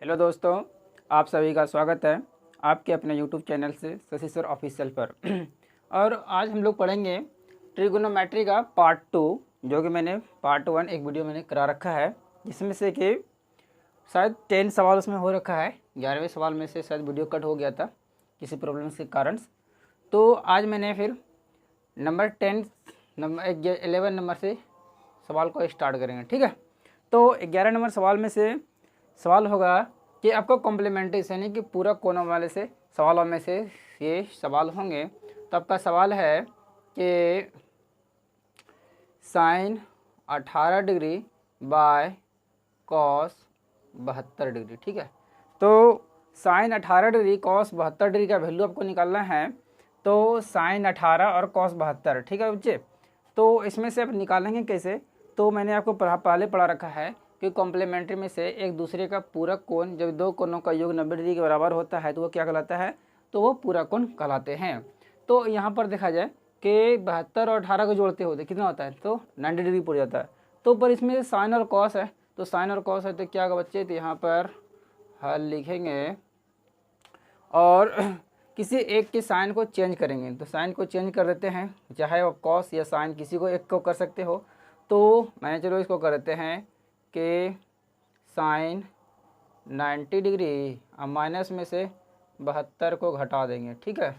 Hello दोस्तों, आप सभी का स्वागत है आपके अपने यूट्यूब चैनल से शशि सर ऑफिशियल पर। और आज हम लोग पढ़ेंगे ट्रिगोनोमेट्री का पार्ट 2, जो कि मैंने पार्ट 1 एक वीडियो मैंने करा रखा है, जिसमें से कि शायद 10 सवाल उसमें हो रखा है। 11वें सवाल में से शायद वीडियो कट हो गया था किसी प्रॉब्लम के कारण। तो आज मैंने फिर नंबर 11 नंबर से सवाल को स्टार्ट करेंगे, ठीक है। तो 11 नंबर सवाल में से सवाल होगा कि आपको कॉम्प्लीमेंट्री यानी कि पूरक कोणों वाले से सवालों में से ये सवाल होंगे। तो आपका सवाल है कि sine 18 degree by cos 72 degree, ठीक है। तो साइन 18 डिग्री कॉस 72 डिग्री का वैल्यू आपको निकालना है। तो साइन 18 और कॉस 72, ठीक है बच्चे। तो इसमें से आप निकालेंगे कैसे? तो मैंने आपको पहले पढ़ा रखा है कि कॉम्प्लीमेंट्री में से एक दूसरे का पूरक कोण, जब दो कोणों का योग 90 डिग्री के बराबर होता है तो वो क्या कहलाता है? तो वो पूरक कोण कहलाते हैं। तो यहाँ पर देखा जाए कि 72 और 18 को जोड़ते होते कितना होता है? तो 90 डिग्री पड़ जाता है। तो पर इसमें साइन और कॉस है, तो साइन और कॉस है तो क्या होगा बच्चे? तो यहाँ पर हल लिखेंगे और किसी एक के साइन को चेंज करेंगे। तो साइन को चेंज कर देते हैं, चाहे वो कॉस या साइन किसी को एक को कर सकते हो। तो मैंने चलो इसको कर देते हैं कि साइन 90 डिग्री अब माइनस में से 72 को घटा देंगे, ठीक है।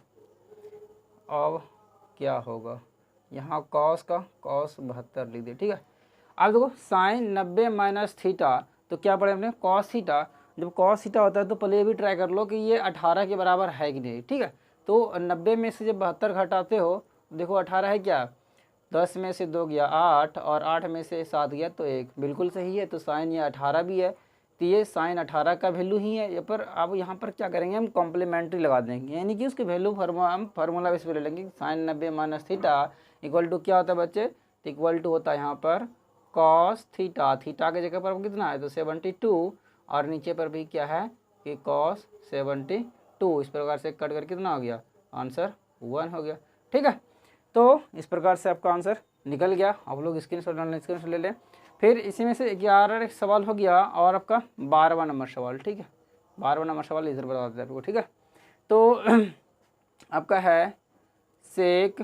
अब क्या होगा? यहाँ कॉस का कॉस 72 लिख दिए, ठीक है। अब देखो साइन 90 माइनस थीटा, तो क्या पढ़े हमने? Cos theta. जब कॉस थीटा होता है तो पहले ये भी ट्राई कर लो कि ये 18 के बराबर है कि नहीं, ठीक है। तो 90 में से जब 72 घटाते हो, देखो 18 है क्या? 10 में से 2 गया 8 और 8 में से 7 गया तो 1, बिल्कुल सही है। तो साइन ये 18 भी है, तो ये साइन 18 का वैल्यू ही है। ये पर अब यहाँ पर क्या करेंगे? हम कॉम्प्लीमेंट्री लगा देंगे, यानी कि उसके वैल्यू हम फार्मूला बेस पे ले लेंगे। Sine 90 minus theta equal to क्या होता है बच्चे? तो इक्वल टू होता है यहाँ पर कॉस थीटा। थीटा के जगह पर कितना है? तो 72, और नीचे पर भी क्या है कि कॉस 72। इस प्रकार से कट कर कितना हो गया? आंसर 1 हो गया, ठीक है। तो इस प्रकार से आपका आंसर निकल गया। आप लोग स्क्रीनशॉट ले लें। फिर इसी में से 11 सवाल हो गया और आपका 12वां नंबर सवाल, ठीक है। 12वां नंबर सवाल इधर बता देते हैं आपको, ठीक है। तो आपका है सेक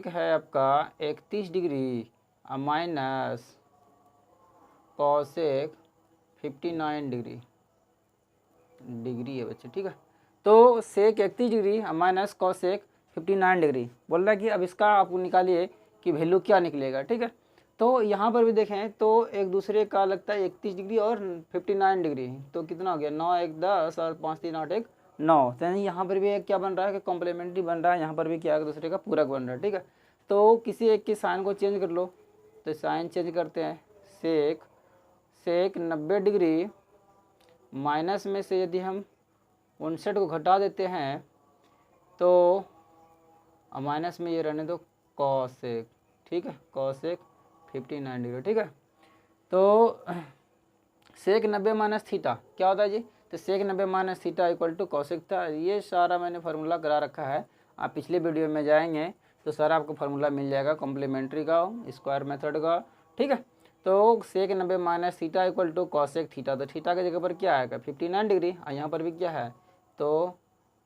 है आपका 31 डिग्री माइनस कॉसेक 59 डिग्री है बच्चे, ठीक है। तो सेक 31 डिग्री माइनस कॉसेक 59 डिग्री बोल रहा है कि अब इसका आप निकालिए कि वैल्यू क्या निकलेगा, ठीक है। तो यहाँ पर भी देखें तो एक दूसरे का लगता है 31 डिग्री और 59 डिग्री, तो कितना हो गया? 9 1 10 और 5 3 8 1 9। तो यानी यहाँ पर भी एक क्या बन रहा है कि कॉम्प्लीमेंट्री बन रहा है। यहाँ पर भी क्या एक दूसरे का पूरक बन रहा है, ठीक है। तो किसी एक के साइन को चेंज कर लो, तो साइन चेंज करते हैं। सेक 90 डिग्री माइनस में से यदि हम 59 को घटा देते हैं तो माइनस में ये रहने दो कॉसेक, ठीक है। कॉसेक 59 डिग्री, ठीक है। तो सेक 90 माइनस थीटा क्या होता है जी? तो sec 90 minus theta equal to cosec था। ये सारा मैंने फार्मूला करा रखा है, आप पिछले वीडियो में जाएंगे तो सारा आपको फार्मूला मिल जाएगा कॉम्प्लीमेंट्री का, स्क्वायर मेथड का, ठीक है। तो sec 90 minus theta equal to cosec theta, तो थीटा की जगह पर क्या आएगा? 59 डिग्री, और यहाँ पर भी क्या है? तो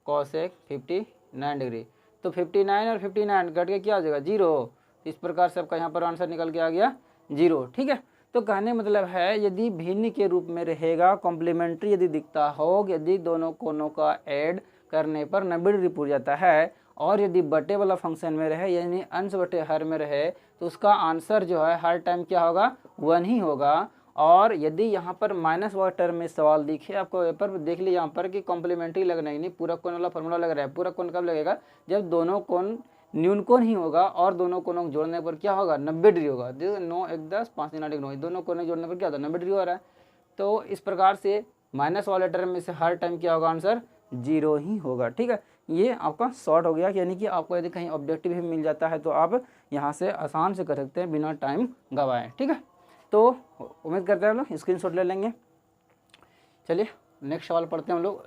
कॉसेक 59 डिग्री। तो 59 और 59 कट के क्या हो जाएगा? 0। इस प्रकार से आपका यहाँ पर आंसर निकल के आ गया 0, ठीक है। तो कहने मतलब है यदि भिन्न के रूप में रहेगा, कॉम्प्लीमेंट्री यदि दिखता हो, यदि दोनों कोनों का ऐड करने पर 90 डिग्री पूर जाता है, और यदि बटे वाला फंक्शन में रहे यानी अंश बटे हर में रहे, तो उसका आंसर जो है हर टाइम क्या होगा? 1 ही होगा। और यदि यहाँ पर माइनस वाला टर्म में सवाल दिखे आपको पेपर देख लीजिए यहाँ पर कि कॉम्प्लीमेंट्री लगना ही नहीं, पूरक कोण वाला फॉर्मूला लग रहा है। पूरक कोण कब लगेगा? जब दोनों कोण न्यून कोण ही होगा, और दोनों कोणों को जोड़ने पर क्या होगा? 90 डिग्री होगा। 9 1 10 5 3 8 1 9, दोनों कोणों जोड़ने पर क्या होता है? 90 डिग्री हो रहा है। तो इस प्रकार से माइनस वाले टर्म में से हर टाइम क्या होगा? आंसर 0 ही होगा, ठीक है। ये आपका शॉर्ट हो गया, यानी कि आपको यदि कहीं ऑब्जेक्टिव भी मिल जाता है तो आप यहाँ से आसान से कर सकते हैं बिना टाइम गवाए, ठीक है। तो उम्मीद करते हैं हम लोग स्क्रीनशॉट ले लेंगे। चलिए नेक्स्ट सवाल पढ़ते हैं हम लोग।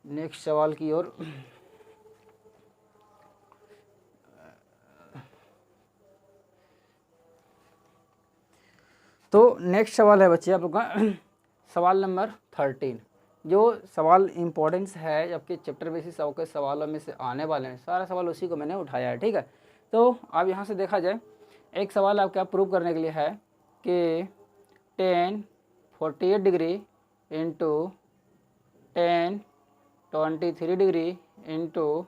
नेक्स्ट सवाल की ओर। तो नेक्स्ट सवाल है बच्चे आप लोग का सवाल नंबर 13। जो सवाल इम्पोर्टेंस है आपके चैप्टर बेसिस के सवालों में से आने वाले हैं, सारा सवाल उसी को मैंने उठाया है, ठीक है। तो अब यहाँ से देखा जाए, एक सवाल आपका प्रूव करने के लिए है कि tan 48 degree into tan 23 degree into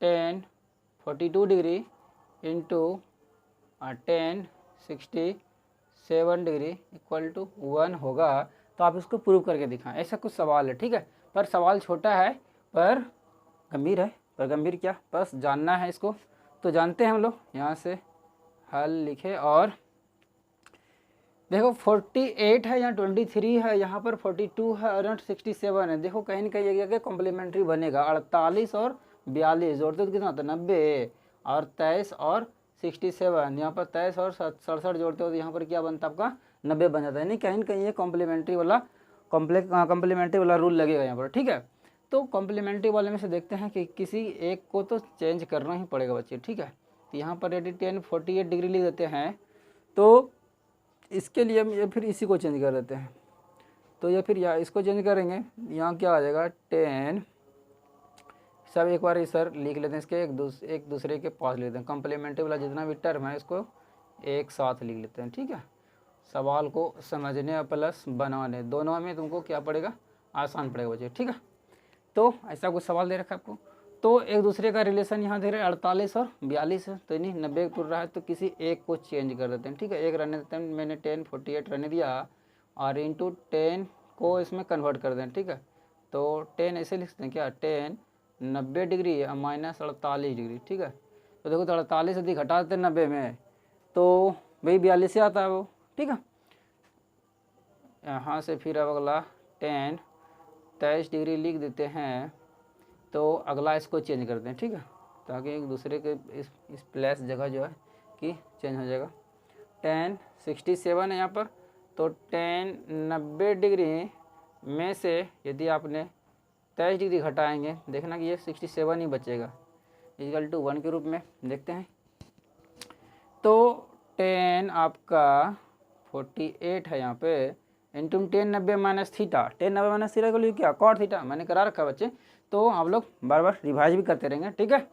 tan 42 degree into tan 67 degree equal to 1 होगा। तो आप इसको प्रूव करके दिखाएं, ऐसा कुछ सवाल है, ठीक है। पर सवाल छोटा है पर गंभीर है। पर गंभीर क्या, बस जानना है इसको। तो जानते हैं हम लोग, यहाँ से हल लिखे और देखो 48 है, यहाँ 23 है, यहाँ पर 42 है और 67 है। देखो कहीं ना कहीं एक जगह कॉम्प्लीमेंट्री बनेगा। 48 और 42 जोड़ते तो कितना होता है 90, और 23 और 67, यहाँ पर 23 और 67 जोड़ते हो तो यहाँ पर क्या बनता है आपका 90 बन जाता है। यानी कहीं ना कहीं ये कॉम्प्लीमेंट्री वाला रूल लगेगा यहाँ पर, ठीक है। तो कॉम्प्लीमेंट्री वाले में से देखते हैं कि किसी एक को तो चेंज करना ही पड़ेगा बच्चे, ठीक है। तो यहाँ पर यदि tan 48 डिग्री लिख देते हैं तो इसके लिए हम ये फिर इसी को चेंज कर देते हैं। तो ये फिर यहाँ इसको चेंज करेंगे, यहाँ क्या आ जाएगा tan, सब एक बार सर लिख लेते हैं, इसके एक दूसरे के पास लेते हैं। कॉम्प्लीमेंट्री वाला जितना भी टर्म है इसको एक साथ लिख लेते हैं, ठीक है। सवाल को समझने और प्लस बनाने दोनों में तुमको क्या पड़ेगा, आसान पड़ेगा बच्चे, ठीक है। तो ऐसा कुछ सवाल दे रखा है आपको। तो एक दूसरे का रिलेशन यहाँ दे रहे हैं 48 और 42 है, तो नहीं 90 पूर रहा है, तो किसी एक को चेंज कर देते हैं, ठीक है। एक रहने देते हैं, मैंने tan 48 रहने दिया और इंटू 10 को इसमें कन्वर्ट कर दें, ठीक है। तो 10 ऐसे लिखते हैं क्या, tan 90 डिग्री माइनस 48 डिग्री, ठीक है। तो देखो तो 48 यदि घटा देते 90 में तो वही 42 से आता है वो, ठीक है। यहाँ से फिर अब अगला tan 23 डिग्री लिख देते हैं, तो अगला इसको चेंज करते हैं, ठीक है, ताकि एक दूसरे के इस प्लस जगह जो है कि चेंज हो जाएगा। tan 67 है यहाँ पर, तो tan 90 डिग्री में से यदि आपने 23 डिग्री घटाएंगे, देखना कि ये 67 ही बचेगा, इक्वल टू 1 के रूप में देखते हैं। तो tan आपका 48 है यहाँ पे, into tan 90 minus theta, tan 90 minus theta को लिए क्या cot थीटा मैंने करा रखा है बच्चे, तो आप लोग बार बार रिवाइज भी करते रहेंगे, ठीक है।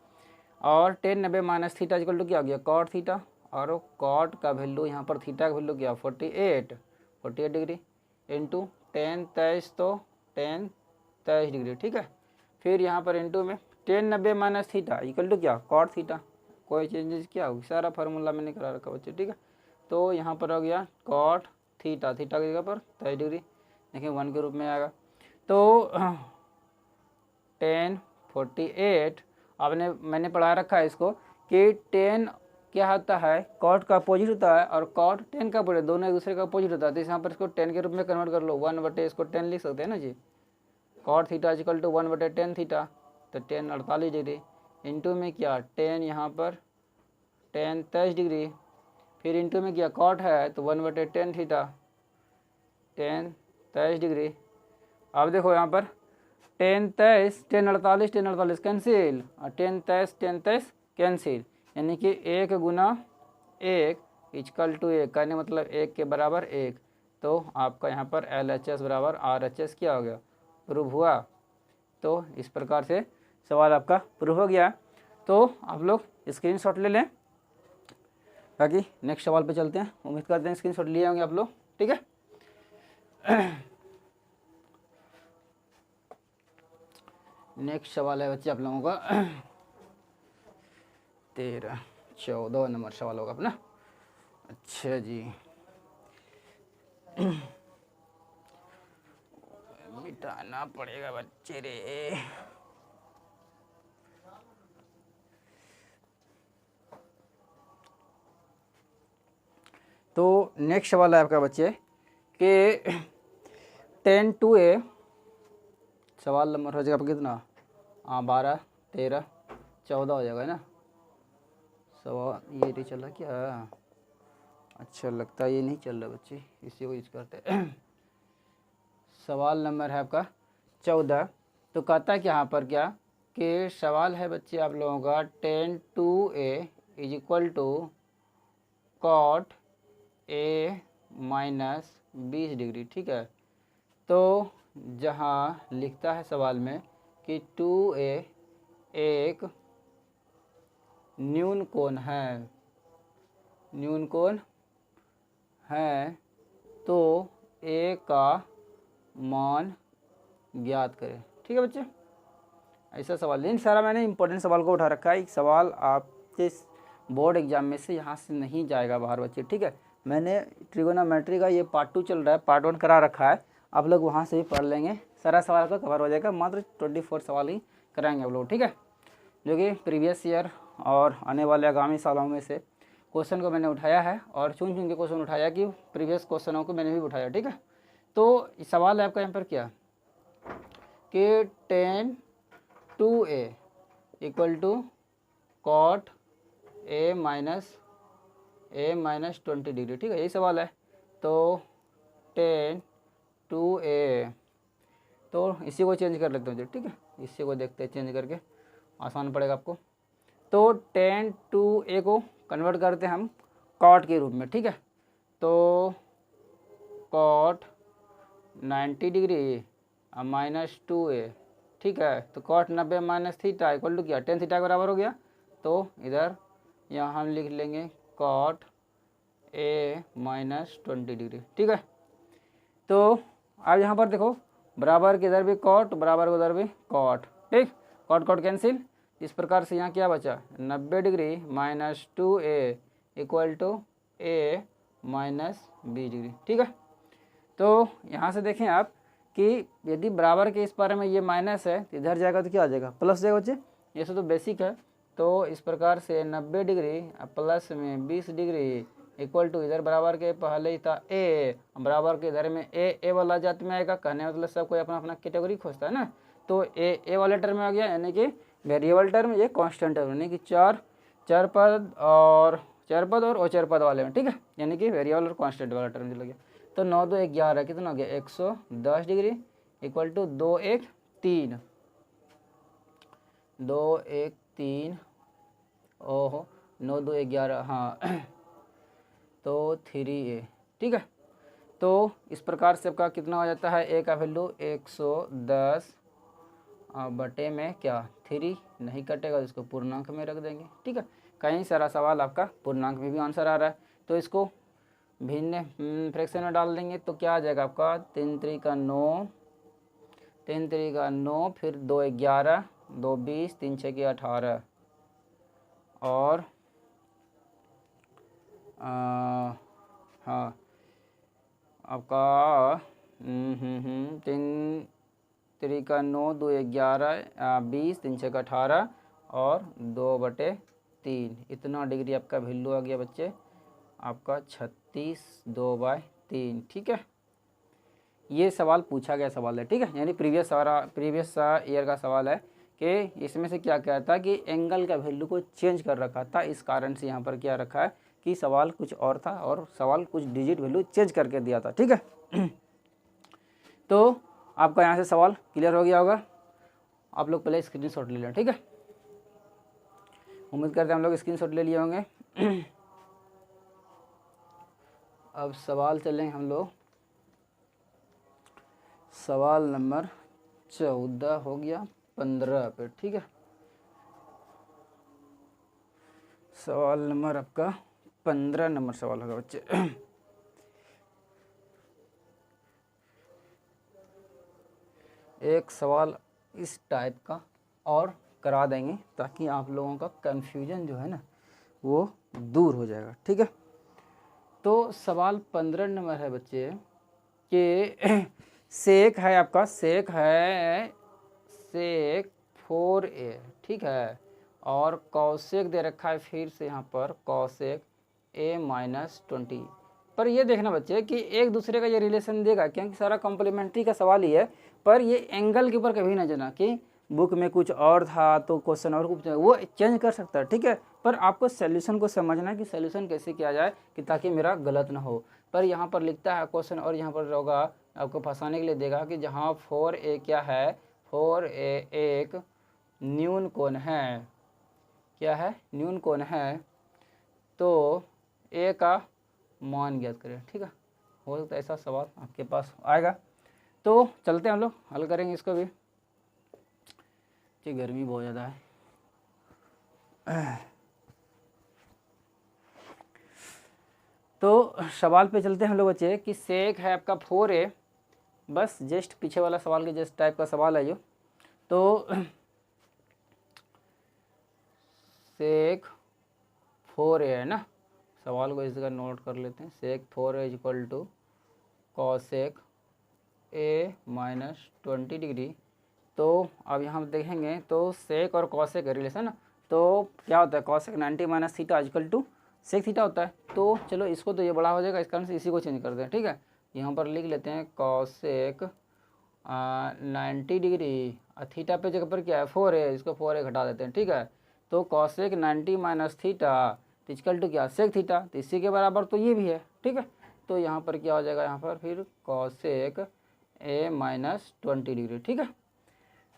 और tan 90 minus theta equal to क्या हो गया cot थीटा, और cot का वैल्यू यहाँ पर थीटा का वैल्यू क्या 48 डिग्री इंटू tan 23, तो tan 23 डिग्री, ठीक है। फिर यहाँ पर इंटू में tan 90 minus theta equal to क्या cot थीटा, कोई चेंजेस क्या होगी, सारा फार्मूला मैंने करा रखा बच्चे, ठीक है। तो यहाँ पर हो गया cot थीटा, थीटा की जगह पर 23 डिग्री, देखिए 1 के रूप में आएगा। तो tan 48 आपने मैंने पढ़ा रखा है इसको कि tan क्या होता है cot का अपोजिट होता है और cot tan का अपोजिट, दोनों एक दूसरे का अपोजिट होता है। तो यहाँ पर इसको tan के रूप में कन्वर्ट कर लो, 1/, इसको 10 लिख सकते हैं ना जी। cot theta equal to 1/10 theta, तो tan 48 डिग्री इंटू में क्या tan यहाँ पर tan 23 डिग्री, फिर इंटू में क्या cot है तो 1/10 थीटा, tan 23 डिग्री। अब देखो यहाँ पर tan 23 tan 48 कैंसिल और tan 23 कैंसिल, यानी कि 1 गुना 1 इक्वल टू 1, कहने मतलब 1 के बराबर 1। तो आपका यहाँ पर LHS बराबर RHS क्या हो गया, प्रूव हुआ। तो इस प्रकार से सवाल आपका प्रूव हो गया। तो आप लोग स्क्रीनशॉट ले लें, ताकि नेक्स्ट सवाल पे चलते हैं। उम्मीद करते हैं स्क्रीनशॉट लिए होंगे आप लोग, ठीक है। नेक्स्ट सवाल है बच्चे आप लोगों का 14 नंबर सवाल होगा अपना। अच्छा जी, मिटाना पड़ेगा बच्चे रे। तो नेक्स्ट सवाल है आपका बच्चे कि tan 2a, सवाल नंबर हो जाएगा आपका कितना 12 13 14 हो जाएगा ना सवाल। ये नहीं चल रहा क्या, अच्छा लगता है ये नहीं चल रहा बच्चे, इसी को यूज करते हैं। सवाल नंबर है आपका 14। तो कहता है कि यहाँ पर क्या कि सवाल है बच्चे आप लोगों का tan 2a is equal to cot a minus 20 degree, ठीक है। तो जहाँ लिखता है सवाल में कि 2a एक न्यून कोण है, न्यून कोण है, तो a का मान ज्ञात करें, ठीक है बच्चे। ऐसा सवाल, इन सारा मैंने इंपॉर्टेंट सवाल को उठा रखा है। एक सवाल आपके बोर्ड एग्जाम में से यहाँ से नहीं जाएगा बाहर बच्चे, ठीक है। मैंने ट्रिगोनोमेट्री का ये पार्ट 2 चल रहा है, पार्ट 1 करा रखा है, आप लोग वहाँ से भी पढ़ लेंगे, सारा सवाल का कवर हो जाएगा। मात्र 24 सवाल ही कराएंगे आप लोग, ठीक है, जो कि प्रीवियस ईयर और आने वाले आगामी सालों में से क्वेश्चन को मैंने उठाया है और चुन चुन के क्वेश्चन उठाया कि प्रीवियस क्वेश्चनों को मैंने भी उठाया, ठीक है। तो सवाल है आपका यहाँ पर क्या कि 10 2a equal to cot a minus 20 degree, ठीक है, यही सवाल है। तो 10 2a, तो इसी को चेंज कर लेते हैं, ठीक है, इसी को देखते हैं चेंज करके, आसान पड़ेगा आपको। तो 10 2a को कन्वर्ट करते हैं हम कॉट के रूप में, ठीक है। तो कॉट 90 डिग्री माइनस 2a, ठीक है। तो cot 90 minus theta equal to क्या, 10 थीटा के बराबर हो गया। तो इधर यहाँ हम लिख लेंगे कॉट a माइनस 20 डिग्री, ठीक है। तो अब यहाँ पर देखो बराबर के इधर भी कॉट, बराबर के उधर भी कॉट, ठीक, कॉट कॉट कैंसिल। इस प्रकार से यहाँ क्या बचा 90 degree minus 2a equal to a minus 20 degree, ठीक है। तो यहाँ से देखें आप कि यदि बराबर के इस बारे में ये माइनस है तो इधर जाएगा तो क्या आ जाएगा, प्लस जाएगा बच्चे, ये तो बेसिक है। तो इस प्रकार से 90 डिग्री प्लस में 20 डिग्री इक्वल टू, इधर बराबर के पहले ही था a, बराबर के इधर में a वाला जात में आएगा, कहने मतलब सब कोई अपना अपना कैटेगरी खोजता है ना। तो a वाले टर्म में आ गया, यानी कि वेरिएबल टर्म, ये कांस्टेंट टर्म, यानी कि चार पद और अचर पद वाले में, ठीक है, यानी कि वेरिएबल और कांस्टेंट वाला टर्म चला गया। तो 9 2 11 कितना हो गया 110 डिग्री इक्वल टू 2 1 3 ओहो 9 2 11, हाँ तो 3a, ठीक है। तो इस प्रकार से आपका कितना हो जाता है, a का वैल्यू 110 बटे में क्या 3, नहीं कटेगा तो इसको पूर्णांक में रख देंगे, ठीक है। कहीं सारा सवाल आपका पूर्णांक में भी आंसर आ रहा है, तो इसको भिन्न फ्रैक्शन में डाल देंगे तो क्या आ जाएगा आपका 3 3 का 9, फिर 2 11 2 20 3 6 के 18 और हाँ आपका 3 3 का 9 2 11 20 3 6 का 18 और 2/3, इतना डिग्री आपका वैल्यू आ गया बच्चे आपका 36 2/3, ठीक है। ये सवाल पूछा गया सवाल है, ठीक है, यानी प्रीवियस ईयर का सवाल है कि इसमें से क्या कहता है कि एंगल का वैल्यू को चेंज कर रखा था, इस कारण से यहाँ पर क्या रखा है कि सवाल कुछ और था और सवाल कुछ डिजिट वैल्यू चेंज करके दिया था, ठीक है। तो आपका यहाँ से सवाल क्लियर हो गया होगा, आप लोग पहले स्क्रीनशॉट ले लें, ठीक है, उम्मीद करते हैं हम लोग स्क्रीनशॉट ले लिए होंगे। अब सवाल चलेंगे हम लोग, सवाल नंबर 14 हो गया 15 पे, ठीक है। सवाल नंबर आपका 15 नंबर सवाल होगा बच्चे। एक सवाल इस टाइप का और करा देंगे ताकि आप लोगों का कन्फ्यूजन जो है ना वो दूर हो जाएगा, ठीक है। तो सवाल 15 नंबर है बच्चे कि सेक है आपका, सेक 4a, ठीक है, और कौसेक दे रखा है फिर से यहाँ पर कौसेक a माइनस 20। पर ये देखना बच्चे कि एक दूसरे का ये रिलेशन देगा, क्योंकि सारा कॉम्प्लीमेंट्री का सवाल ही है, पर ये एंगल के ऊपर कभी ना जाना कि बुक में कुछ और था तो क्वेश्चन और कुछ, वो चेंज कर सकता है, ठीक है। पर आपको सोल्यूशन को समझना है कि सोल्यूशन कैसे किया जाए कि ताकि मेरा गलत ना हो। पर यहाँ पर लिखता है क्वेश्चन और यहाँ पर होगा आपको फंसाने के लिए देगा कि जहाँ 4a क्या है, 4a एक न्यून कोण है, क्या है, न्यून कोण है, तो a का मान ज्ञात करें, ठीक है। हो सकता है ऐसा सवाल आपके पास आएगा। तो चलते हैं हम लोग हल करेंगे इसको भी। जी गर्मी बहुत ज़्यादा है। तो सवाल पे चलते हैं हम लोग बच्चे कि सेक है आपका 4a, बस जस्ट पीछे वाला सवाल के जस्ट टाइप का सवाल है जो। तो सेक 4a है ना, सवाल को इस जगह नोट कर लेते हैं। Sec 4a is equal to cosec a minus 20 degree. तो अब यहाँ देखेंगे तो सेक और कॉसेक का रिलेशन ना, तो क्या होता है cosec 90 minus theta equal to sec theta होता है। तो चलो इसको तो ये बड़ा हो जाएगा, इस कारण से इसी को चेंज करते हैं। ठीक है, यहाँ पर लिख लेते हैं कॉसेक 90 डिग्री, थीटा पे जगह पर क्या है 4 है, इसको 4a घटा देते हैं। ठीक है, तो cosec 90 minus theta equal to क्या सेक थीटा, तो इसी के बराबर तो ये भी है। ठीक है, तो यहाँ पर क्या हो जाएगा, यहाँ पर फिर कॉसेक a माइनस 20 डिग्री। ठीक है,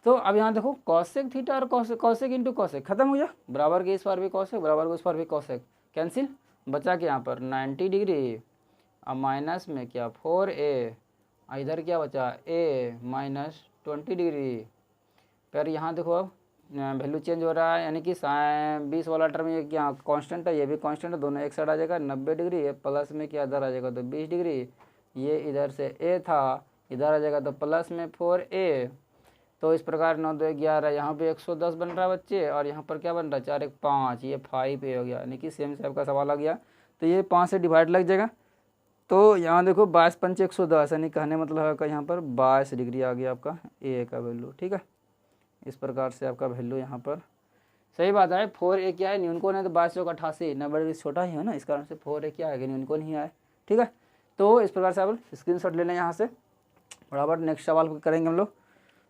तो अब यहाँ देखो कॉसेक थीटा और कॉसेक इंटू कॉसेक खत्म हो गया, बराबर के इस बार भी कॉसेक, बराबर के उस बार भी कॉसेक, कैंसिल, बचा के यहाँ पर 90 डिग्री, अब माइनस में क्या 4a, इधर क्या बचा a माइनस 20 डिग्री। फिर यहाँ देखो अब वैल्यू चेंज हो रहा है, यानी कि 20 वाला टर्म ये क्या कांस्टेंट है, ये भी कांस्टेंट है, दोनों एक साइड आ जाएगा 90 डिग्री, ये प्लस में क्या इधर आ जाएगा तो 20 डिग्री, ये इधर से a था, इधर आ जाएगा तो प्लस में 4a। तो इस प्रकार 9 2 11, यहाँ पे 110 बन रहा है बच्चे, और यहाँ पर क्या बन रहा है 4 1 5, ये 5a हो गया, यानी कि सेम टाइप का सवाल आ गया। तो ये 5 से डिवाइड लग जाएगा, तो यहाँ देखो 22 पंच 110, यानी कहने मतलब है यहाँ पर 22 डिग्री आ गया आपका a का वैल्यू। ठीक है, इस प्रकार से आपका वैल्यू यहाँ पर सही बात है। 4a क्या है न्यूनकोण है, तो 22 चौक 88, 90 डिग्री छोटा ही है ना, इस कारण से 4a क्या है न्यूनकोण ही है। ठीक है, तो इस प्रकार से आप स्क्रीनशॉट ले लें यहाँ से, बराबर नेक्स्ट सवाल करेंगे हम लोग।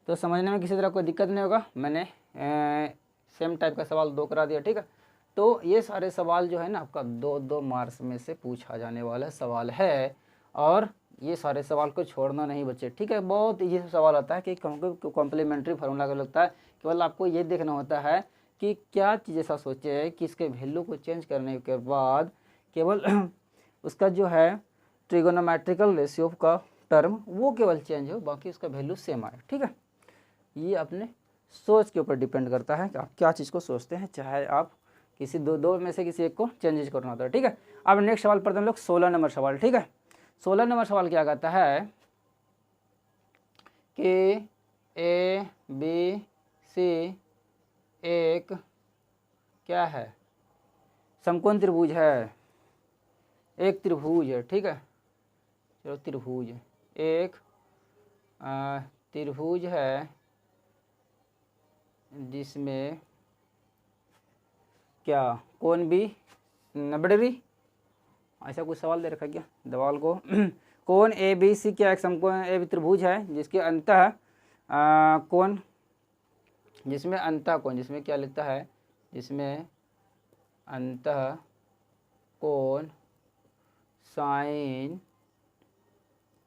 तो समझने में किसी तरह कोई दिक्कत नहीं होगा, मैंने सेम टाइप का सवाल 2 करा दिया। ठीक है, तो ये सारे सवाल जो है ना आपका 2-2 मार्क्स में से पूछा जाने वाला सवाल है, और ये सारे सवाल को छोड़ना नहीं बच्चे। ठीक है, बहुत ये सवाल आता है कि कॉम्प्लीमेंट्री फार्मूला का लगता है, केवल आपको ये देखना होता है कि क्या चीज़ ऐसा सोचे कि इसके वैल्यू को चेंज करने के बाद केवल उसका जो है ट्रिगोनोमेट्रिकल रेशियो का टर्म वो केवल चेंज हो, बाकी उसका वैल्यू सेम आए। ठीक है, ये अपने सोच के ऊपर डिपेंड करता है कि आप क्या चीज़ को सोचते हैं, चाहे आप किसी दो में से किसी एक को चेंजेस करना होता है। ठीक है, अब नेक्स्ट सवाल पढ़ते हैं हम लोग 16 नंबर सवाल। ठीक है, 16 नंबर सवाल क्या कहता है कि a b c एक क्या है समकोण त्रिभुज है, एक त्रिभुज है। ठीक है, चलो त्रिभुज एक त्रिभुज है जिसमें क्या कोण भी 90 डिग्री, ऐसा कुछ सवाल दे रखा क्या दवाल को कोण ए बी सी क्या एक समकोण ए त्रिभुज है जिसके अंतः कोण, जिसमें अंतः कोण, जिसमें क्या लिखता है, जिसमें अंतः कोण साइन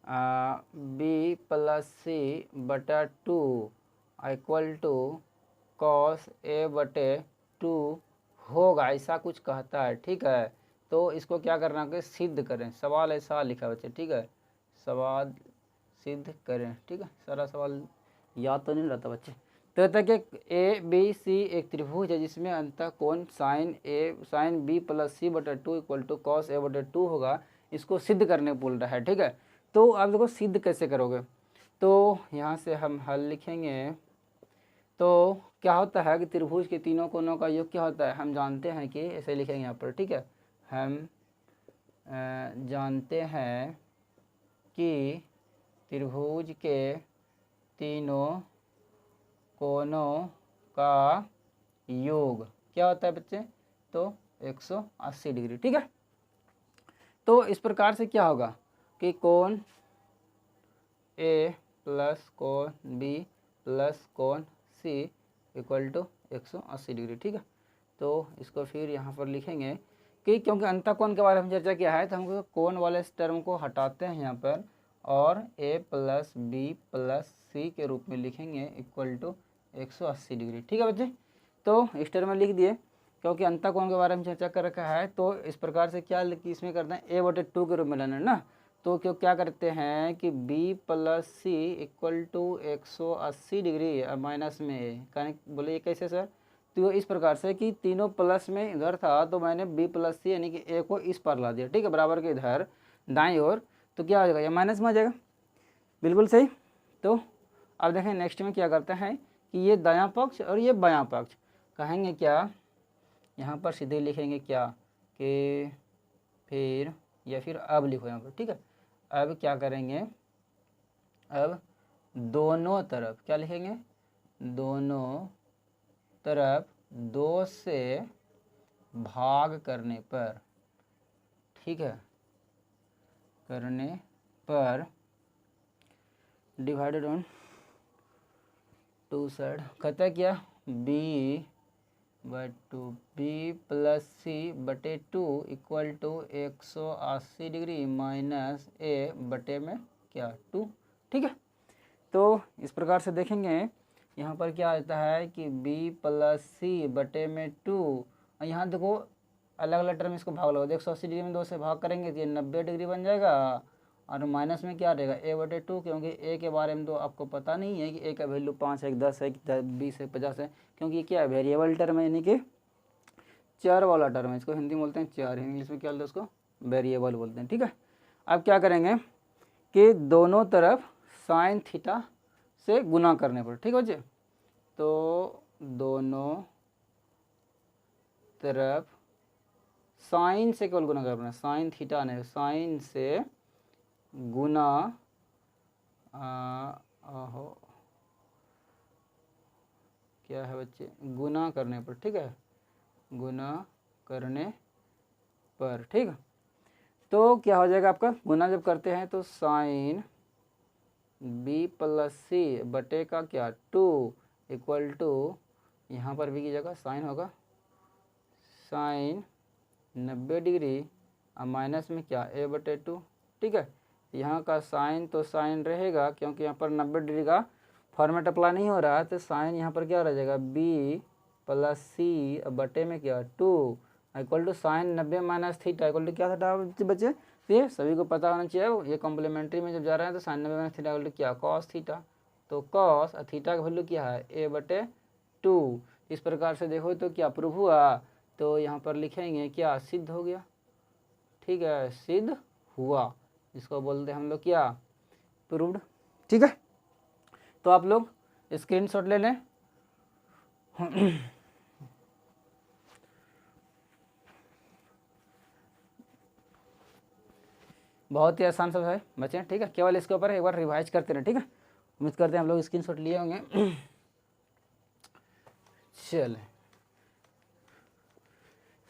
बी प्लस सी बटा 2 इक्वल टू कॉस ए बटे 2 होगा, ऐसा कुछ कहता है। ठीक है, तो इसको क्या करना है सिद्ध करें, सवाल ऐसा लिखा बच्चे। ठीक है, सवाल सिद्ध करें। ठीक है, सारा सवाल याद तो नहीं रहता बच्चे। तो कहता है कि ए बी सी एक त्रिभुज है जिसमें अंतः कोण साइन बी प्लस सी बटे 2 इक्वल टू कॉस ए बटे 2 होगा, इसको सिद्ध करने बोल रहा है। ठीक है, तो आप देखो सिद्ध कैसे करोगे, तो यहाँ से हम हल लिखेंगे। तो क्या होता है कि त्रिभुज के तीनों कोणों का योग क्या होता है, हम जानते हैं कि ऐसे लिखेंगे यहाँ पर। ठीक है, हम जानते हैं कि त्रिभुज के तीनों कोणों का योग क्या होता है बच्चे, तो 180 डिग्री। ठीक है, तो इस प्रकार से क्या होगा कि कोण ए प्लस कोण बी प्लस कोण सी इक्वल टू 180 डिग्री। ठीक है, तो इसको फिर यहाँ पर लिखेंगे कि क्योंकि अंतः कोण के बारे में चर्चा किया है, तो हम कोण वाले इस टर्म को हटाते हैं यहाँ पर, और a प्लस बी प्लस सी के रूप में लिखेंगे इक्वल टू 180 डिग्री। ठीक है बच्चे, तो इस टर्म में लिख दिए क्योंकि अंतः कोण के बारे में चर्चा कर रखा है। तो इस प्रकार से क्या इसमें करते हैं a बटे 2 के रूप में लेना है ना, तो क्यों क्या करते हैं कि B plus C equal to 180 degree minus में ए, कनेक्ट बोले ये कैसे सर? तो इस प्रकार से कि तीनों प्लस में इधर था तो मैंने बी प्लस सी यानी कि ए को इस पर ला दिया, ठीक है, बराबर के इधर दाईं ओर, तो क्या हो जाएगा, ये माइनस में आ जाएगा, बिल्कुल सही। तो अब देखें नेक्स्ट में क्या करते हैं कि ये दायां पक्ष और ये बायां पक्ष कहेंगे क्या, यहाँ पर सीधे लिखेंगे क्या कि फिर या फिर अब लिखो यहाँ पर, ठीक है। अब क्या करेंगे, अब दोनों तरफ क्या लिखेंगे, दोनों तरफ 2 से भाग करने पर, ठीक है, करने पर डिवाइडेड ऑन टू साइड, कहता है क्या B by two, B plus C बटे 2 equal to 180 degree minus A बटे में क्या 2, ठीक है। तो इस प्रकार से देखेंगे यहाँ पर क्या आता है कि b प्लस सी बटे में 2, और यहाँ देखो अलग अलग टर्म इसको भाग लगाओ, 180 डिग्री में 2 से भाग करेंगे तो ये 90 डिग्री बन जाएगा, और माइनस में क्या रहेगा a बटे 2, क्योंकि a के बारे में तो आपको पता नहीं है कि a का वैल्यू 5 है, 10 है, 20 है, 50 है, क्योंकि ये क्या है वेरिएबल टर्म है, यानी कि चर वाला टर्म है, इसको हिंदी में बोलते हैं चर, इंग्लिश में क्या बोलते हैं उसको वेरिएबल बोलते हैं, ठीक है। अब क्या करेंगे कि दोनों तरफ साइन थीटा से गुना करने पर, ठीक है बच्चे, तो दोनों तरफ साइन से केवल गुना करना, साइन थीटा नहीं, साइन से गुना क्या है बच्चे, गुना करने पर, ठीक है, गुना करने पर, ठीक है। तो क्या हो जाएगा आपका, गुना जब करते हैं तो साइन बी प्लस सी बटे का क्या 2 इक्वल टू, यहाँ पर भी की जगह साइन होगा साइन 90 डिग्री और माइनस में क्या ए बटे 2, ठीक है। यहाँ का साइन तो साइन रहेगा क्योंकि यहाँ पर 90 डिग्री का फॉर्मेट अप्लाई नहीं हो रहा है, तो साइन यहाँ पर क्या रह जाएगा बी प्लस सी बटे में क्या 2 equal to sine 90 minus theta equal to क्या था बच्चे, ये सभी को पता होना चाहिए, ये कॉम्प्लीमेंट्री में जब जा रहे हैं तो sine 90 minus theta equal to क्या कॉस थीटा, तो कॉस और थीटा का वैल्यू क्या है ए बटे 2। इस प्रकार से देखो तो क्या प्रूफ हुआ, तो यहाँ पर लिखेंगे क्या सिद्ध हो गया, ठीक है, सिद्ध हुआ, इसको बोलते हैं हम लोग क्या प्रूव्ड, ठीक है। तो आप लोग स्क्रीनशॉट ले लें। बहुत ही आसान सब है बच्चे, ठीक है, केवल इसके ऊपर एक बार रिवाइज करते रहे, ठीक है। उम्मीद करते हैं हम लोग स्क्रीनशॉट लिए होंगे। चल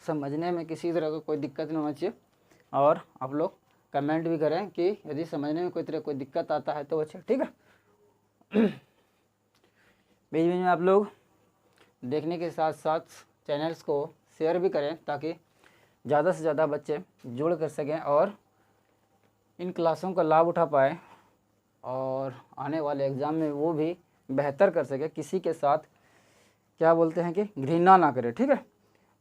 समझने में किसी तरह का कोई दिक्कत नहीं होना चाहिए, और आप लोग कमेंट भी करें कि यदि समझने में कोई तरह कोई दिक्कत आता है तो अच्छा, ठीक है। बीच बीच में आप लोग देखने के साथ साथ चैनल्स को शेयर भी करें ताकि ज़्यादा से ज़्यादा बच्चे जुड़ कर सकें और इन क्लासों का लाभ उठा पाए, और आने वाले एग्ज़ाम में वो भी बेहतर कर सके, किसी के साथ क्या बोलते हैं कि घृणा ना करे, ठीक है।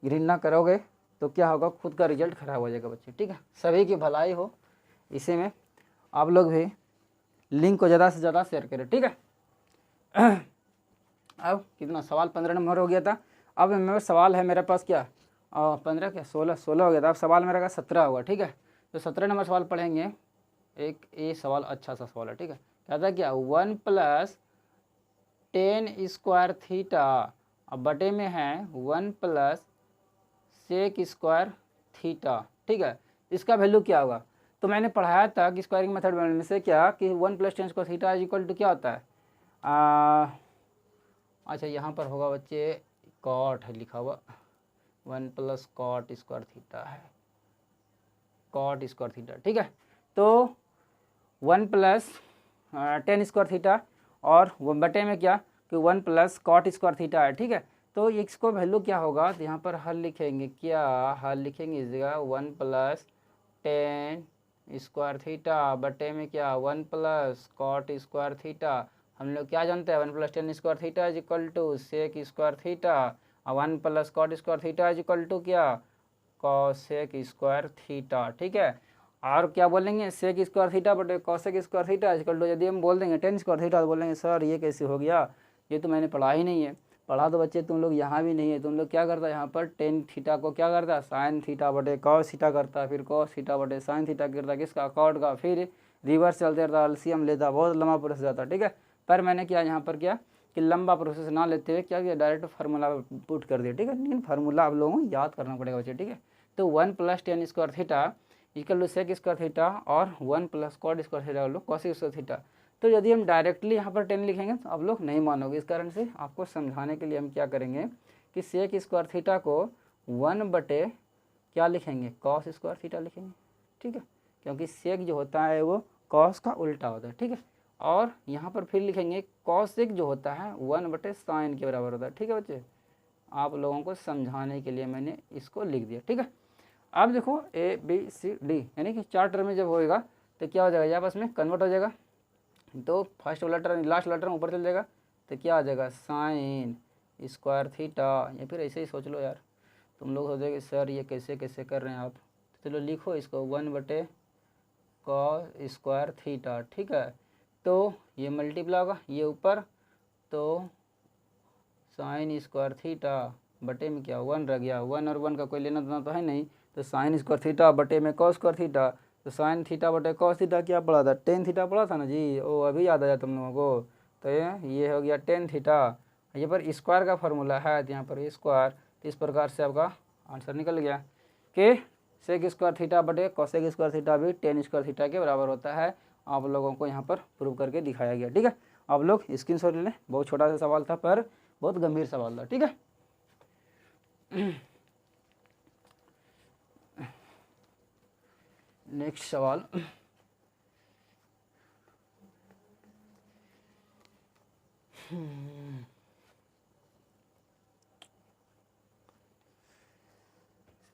घृणा करोगे तो क्या होगा, खुद का रिजल्ट खराब हो जाएगा बच्चे, ठीक है। सभी की भलाई हो, इसी में आप लोग भी लिंक को ज़्यादा से ज़्यादा शेयर करें, ठीक है। अब कितना सवाल 15 नंबर हो गया था, अब मेरा सवाल है मेरे पास क्या 15 क्या 16 हो गया था, अब सवाल मेरा का 17 होगा, ठीक है। तो 17 नंबर सवाल पढ़ेंगे, एक ये सवाल अच्छा सा सवाल है, ठीक है। कहता है क्या 1 + 10 स्क्वायर थीटा, अब बटे में है 1 + सेक स्क्वायर थीटा, ठीक है। इसका वैल्यू क्या होगा, तो मैंने पढ़ाया था कि स्क्वायरिंग मेथड में से क्या कि 1 + 10 स्क्वायर थीटा इक्वल टू क्या होता है, अच्छा यहाँ पर होगा बच्चे कॉट है लिखा हुआ, 1 + कॉट स्क्वायर थीटा है, कॉट स्क्वायर थीटा, ठीक है। तो 1 + 10 स्क्वायर थीटा और वो बटे में क्या कि 1 + कॉट स्क्वायर थीटा है, ठीक है। तो इसको वैल्यू क्या होगा, तो यहाँ पर हल लिखेंगे, क्या हल लिखेंगे इस जगह 1 + 10 स्क्वायर थीटा बटे में क्या 1 + कॉट स्क्वायर थीटा, हम लोग क्या जानते हैं 1 + 10 square theta is equal to sec square theta, और 1 + cot square theta is equal to क्या कॉसेक स्क्वायर थीटा, ठीक है। और क्या बोलेंगे, सेक स्क्वायर थीटा बटे cosec square theta equal to, यदि हम बोल देंगे टेन स्क्वायर थीटा तो बोलेंगे सर ये कैसे हो गया, ये तो मैंने पढ़ा ही नहीं है। पढ़ा तो बच्चे तुम लोग यहाँ भी नहीं है, तुम लोग क्या करता है यहाँ पर टेन थीटा को क्या करता है साइन थीटा बटे कॉस थीटा करता है, फिर कॉस थीटा बटे साइन थीटा करता है किसका कॉट का, फिर रिवर्स चलते रहता, एलसीएम लेता, बहुत लंबा प्रोसेस जाता, ठीक है। पर मैंने क्या यहाँ पर क्या कि लंबा प्रोसेस ना लेते हुए क्या किया, डायरेक्ट फार्मूला पुट कर दिया, ठीक है। लेकिन फार्मूला आप लोगों को याद करना पड़ेगा बच्चे, ठीक है। तो 1 + tan square theta equal to sec square theta और 1 + कॉट स्क्वायर थीटा लोग कॉसेक स्क्वायर थीटा। तो यदि हम डायरेक्टली यहाँ पर 10 लिखेंगे तो आप लोग नहीं मानोगे, इस कारण से आपको समझाने के लिए हम क्या करेंगे कि सेक स्क्वायर थीटा को 1 बटे क्या लिखेंगे कॉस स्क्वायर थीटा लिखेंगे, ठीक है, क्योंकि सेक जो होता है वो कॉस का उल्टा होता है, ठीक है। और यहाँ पर फिर लिखेंगे कॉसेक जो होता है 1 बटे साइन के बराबर होता है, ठीक है बच्चे। आप लोगों को समझाने के लिए मैंने इसको लिख दिया, ठीक है। अब देखो ए बी सी डी यानी कि 4 टर्म में जब होएगा तो क्या हो जाएगा, ये आपस में कन्वर्ट हो जाएगा। तो फर्स्ट वाला टर्म लास्ट वाला टर्म ऊपर चल जाएगा तो क्या आ जाएगा साइन स्क्वायर थीटा, या फिर ऐसे ही सोच लो यार, तुम लोग सोचोगे सर ये कैसे कैसे कर रहे हैं आप, तो चलो लिखो इसको 1 बटे कॉस स्क्वायर थीटा, ठीक है। तो ये मल्टीप्लाई होगा ये ऊपर, तो साइन स्क्वायर थीटा बटे में क्या 1 रह गया, 1 और 1 का कोई लेना देना तो है नहीं, तो साइन स्क्वायर थीटा बटे में कॉस स्क्वायर थीटा, तो साइन थीटा बटे कॉस थीटा क्या पढ़ा था, टेन थीटा पढ़ा था ना जी, ओ अभी याद आया तुम लोगों को। तो ये हो गया टेन थीटा, ये पर स्क्वायर का फार्मूला है तो यहाँ पर स्क्वायर, तो इस प्रकार से आपका आंसर निकल गया कि सेक स्क्वायर थीटा बटे कॉसेक स्क्वायर थीटा भी टेन स्क्वायर थीटा के बराबर होता है। आप लोगों को यहाँ पर प्रूव करके दिखाया गया, ठीक है। आप लोग स्क्रीनशॉट ले लें, बहुत छोटा सा सवाल था पर बहुत गंभीर सवाल था, ठीक है। नेक्स्ट सवाल,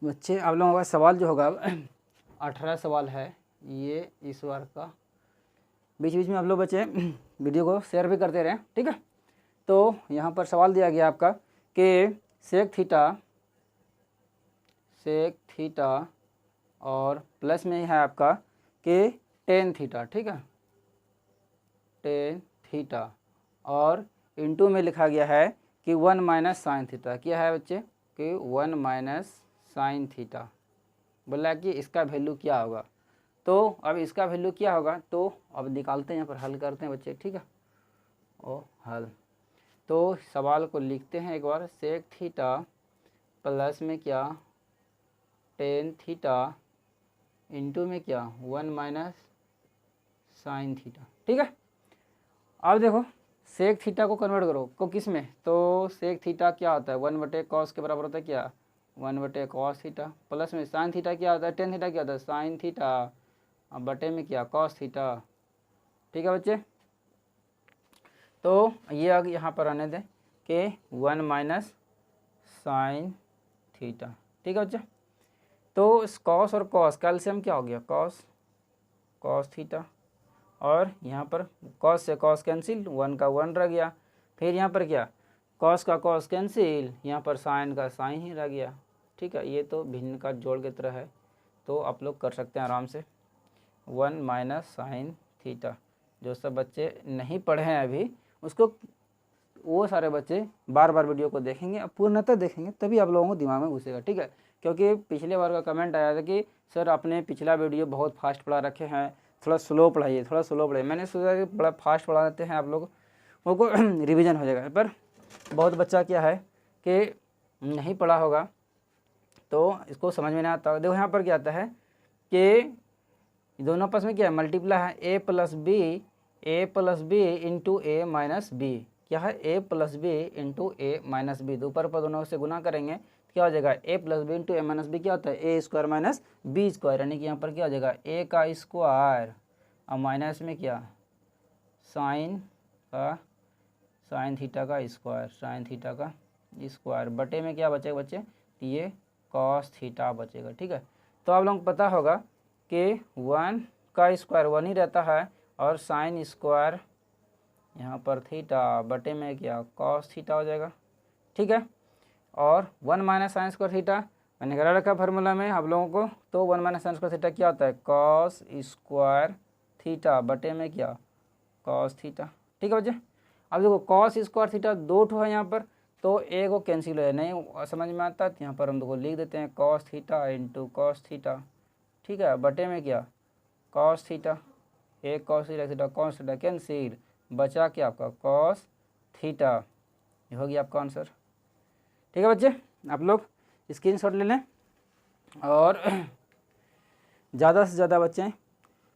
बच्चे आप लोगों का सवाल जो होगा 18 सवाल है ये इस बार का। बीच बीच में आप लोग बच्चे वीडियो को शेयर भी करते रहें, ठीक है। तो यहाँ पर सवाल दिया गया आपका कि सेक थीटा और प्लस में है आपका कि टेन थीटा, ठीक है, टेन थीटा, और इनटू में लिखा गया है कि 1 माइनस साइन थीटा, क्या है बच्चे कि 1 माइनस साइन थीटा, बोला कि इसका वैल्यू क्या होगा। तो अब इसका वैल्यू क्या होगा तो अब निकालते हैं, यहाँ पर हल करते हैं बच्चे, ठीक है। ओ हल, तो सवाल को लिखते हैं एक बार, सेक थीटा प्लस में क्या टेन थीटा इंटू में क्या 1 माइनस साइन थीटा, ठीक है। अब देखो सेक थीटा को कन्वर्ट करो को किस में, तो सेक थीटा क्या होता है 1 बटे कॉस के बराबर होता है क्या 1 बटे कॉस थीटा, प्लस में साइन थीटा क्या होता है टेन थीटा क्या होता है साइन थीटा, अब बटे में क्या कॉस थीटा, ठीक है बच्चे। तो ये अब यहाँ पर आने दें कि 1 माइनस साइन थीटा, ठीक है बच्चे। तो कॉस और कॉस कैल्शियम क्या हो गया कॉस थीटा, और यहाँ पर कॉस से कॉस कैंसिल 1 का 1 रह गया, फिर यहाँ पर क्या कॉस का कॉस कैंसिल, यहाँ पर साइन का साइन ही रह गया, ठीक है। ये तो भिन्न का जोड़ की तरह है, तो आप लोग कर सकते हैं आराम से 1 माइनस साइन थीटा। जो सब बच्चे नहीं पढ़े हैं अभी उसको, वो सारे बच्चे बार बार वीडियो को देखेंगे, अब पूर्णतः देखेंगे तभी आप लोगों को दिमाग में घुसेगा, ठीक है। क्योंकि पिछले बार का कमेंट आया था कि सर आपने पिछला वीडियो बहुत फास्ट पढ़ा रखे हैं, थोड़ा स्लो पढ़ाइए, थोड़ा स्लो पढ़ाइए। मैंने सोचा कि बड़ा फास्ट पढ़ा देते हैं आप लोग को रिवीजन हो जाएगा, पर बहुत बच्चा क्या है कि नहीं पढ़ा होगा तो इसको समझ में नहीं आता। देखो यहाँ पर क्या आता है कि दोनों आपस में क्या है मल्टीप्लाई है, ए प्लस बी इंटू ए माइनस बी, क्या है ए प्लस बी इंटू ए माइनस बी, तो ऊपर पर दोनों से गुना करेंगे क्या हो जाएगा ए प्लस बी इंटू ए माइनस बी क्या होता है ए स्क्वायर माइनस बी स्क्वायर, यानी कि यहाँ पर क्या हो जाएगा ए का स्क्वायर और माइनस में क्या साइन थीटा का स्क्वायर, साइन थीटा का स्क्वायर, बटे में क्या बचेगा बच्चे ये कॉस थीटा बचेगा, ठीक है। तो आप लोगों को पता होगा कि 1 का स्क्वायर 1 ही रहता है और साइन स्क्वायर यहाँ पर थीटा बटे में क्या कॉस थीटा हो जाएगा, ठीक है। और 1 माइनस साइन स्क्वायर थीटा मैंने करा रखा फार्मूला में आप लोगों को। तो 1 माइनस साइन स्क्वायर थीटा क्या होता है, कॉस स्क्वायर थीटा बटे में क्या, कॉस थीटा। ठीक है बच्चे। अब देखो कॉस स्क्वायर थीटा 2 ठो है यहाँ पर, तो एक वो कैंसिल है, नहीं समझ में आता तो यहाँ पर हम देखो लिख देते हैं cos theta into cos theta. ठीक है, बटे में क्या, कॉस थीटा, एक cos theta cos theta cancel, बचा क्या आपका कॉस थीटा। ये हो गया आपका आंसर। ठीक है बच्चे, आप लोग स्क्रीनशॉट ले लें और ज़्यादा से ज़्यादा बच्चे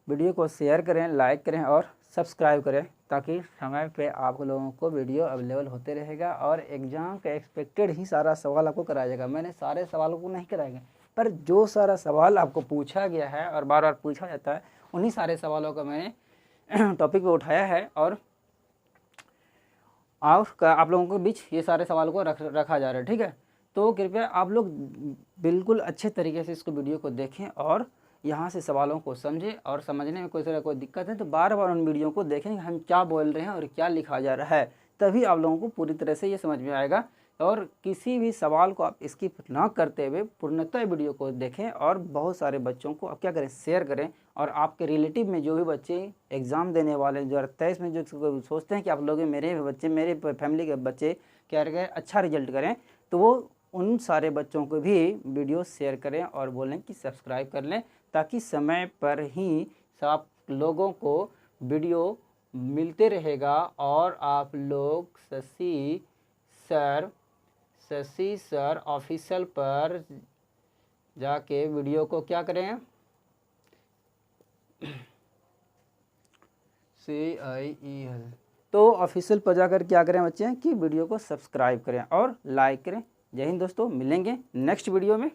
वीडियो को शेयर करें, लाइक करें और सब्सक्राइब करें, ताकि समय पे आप लोगों को वीडियो अवेलेबल होते रहेगा और एग्ज़ाम का एक्सपेक्टेड ही सारा सवाल आपको कराया जाएगा। मैंने सारे सवालों को नहीं कराएगा, पर जो सारा सवाल आपको पूछा गया है और बार बार पूछा जाता है, उन्हीं सारे सवालों को मैंने टॉपिक पे उठाया है और आप लोगों के बीच ये सारे सवाल को रखा जा रहा है। ठीक है, तो कृपया आप लोग बिल्कुल अच्छे तरीके से इसको वीडियो को देखें और यहाँ से सवालों को समझें, और समझने में कोई दिक्कत है तो बार बार उन वीडियो को देखें कि हम क्या बोल रहे हैं और क्या लिखा जा रहा है, तभी आप लोगों को पूरी तरह से ये समझ में आएगा। और किसी भी सवाल को आप स्किप ना करते हुए पूर्णतः वीडियो को देखें और बहुत सारे बच्चों को आप क्या करें, शेयर करें। और आपके रिलेटिव में जो भी बच्चे एग्ज़ाम देने वाले 2023 में जो सोचते हैं कि आप लोग मेरे बच्चे, मेरे फैमिली के बच्चे क्या करें, अच्छा रिजल्ट करें, तो वो उन सारे बच्चों को भी वीडियो शेयर करें और बोलें कि सब्सक्राइब कर लें, ताकि समय पर ही आप लोगों को वीडियो मिलते रहेगा और आप लोग शशि सर ऑफिशियल पर जाके वीडियो को क्या करें, CIEL, तो ऑफिशियल पर जाकर क्या करें बच्चे कि वीडियो को सब्सक्राइब करें और लाइक करें। जय हिंद दोस्तों, मिलेंगे नेक्स्ट वीडियो में।